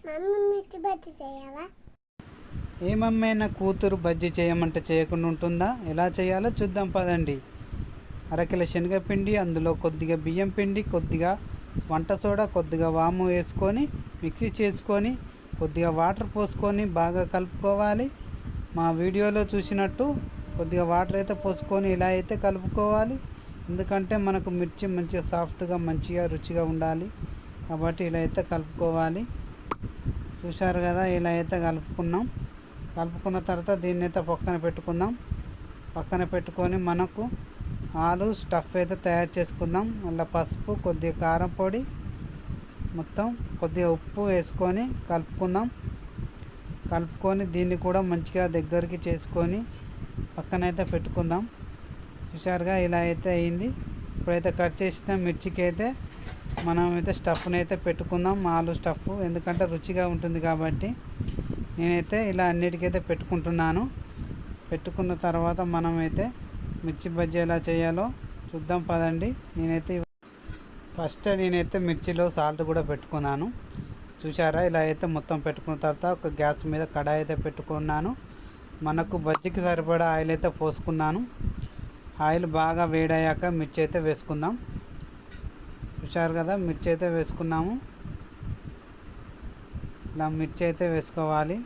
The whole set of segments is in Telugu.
మమ్మీ మిర్చి బజ్జీ చేయవా? ఏమమ్మైనా కూతురు బజ్జీ చేయమంటే చేయకుండా ఉంటుందా? ఎలా చేయాలో చూద్దాం పదండి. అరకిలో శనగపిండి, అందులో కొద్దిగా బియ్యం పిండి, కొద్దిగా వంట సోడా, కొద్దిగా వాము వేసుకొని మిక్సీ చేసుకొని కొద్దిగా వాటర్ పోసుకొని బాగా కలుపుకోవాలి. మా వీడియోలో చూసినట్టు కొద్దిగా వాటర్ అయితే పోసుకొని ఇలా అయితే కలుపుకోవాలి. ఎందుకంటే మనకు మిర్చి మంచిగా సాఫ్ట్గా మంచిగా రుచిగా ఉండాలి కాబట్టి ఇలా అయితే కలుపుకోవాలి. చూశారు కదా, ఇలా అయితే కలుపుకున్న తర్వాత దీన్ని అయితే పక్కన పెట్టుకుందాం. పక్కన పెట్టుకొని మనకు ఆలు స్టఫ్ అయితే తయారు చేసుకుందాం. మళ్ళీ పసుపు, కొద్దిగా కారం పొడి, మొత్తం కొద్దిగా ఉప్పు వేసుకొని కలుపుకొని దీన్ని కూడా మంచిగా దగ్గరికి చేసుకొని పక్కనైతే పెట్టుకుందాం. చూశారుగా, ఇలా అయితే అయింది. ఇప్పుడైతే కట్ చేసిన మిర్చికి అయితే మనం అయితే స్టఫ్ని అయితే పెట్టుకుందాం. ఆలు స్టఫ్ ఎందుకంటే రుచిగా ఉంటుంది కాబట్టి నేనైతే ఇలా అన్నిటికైతే పెట్టుకుంటున్నాను. పెట్టుకున్న తర్వాత మనమైతే మిర్చి బజ్జీ ఎలా చేయాలో చూద్దాం పదండి. నేనైతే మిర్చిలో సాల్ట్ కూడా పెట్టుకున్నాను. చూసారా, ఇలా అయితే మొత్తం పెట్టుకున్న తర్వాత ఒక గ్యాస్ మీద కడాయి అయితే పెట్టుకున్నాను. మనకు బజ్జీకి సరిపడా ఆయిల్ అయితే పోసుకున్నాను. ఆయిల్ బాగా వేడయ్యాక మిర్చి అయితే వేసుకుందాం. చూసారు కదా, మిర్చి అయితే వేసుకున్నాము. ఇలా మిర్చి అయితే వేసుకోవాలి.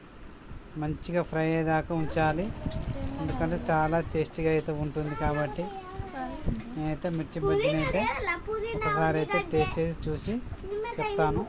మంచిగా ఫ్రై అయ్యేదాకా ఉంచాలి. ఎందుకంటే చాలా టేస్టీగా అయితే ఉంటుంది కాబట్టి నేనైతే మిర్చి బజ్జీని అయితే ఒకసారి అయితే టేస్ట్ చేసి చూసి చెప్తాను.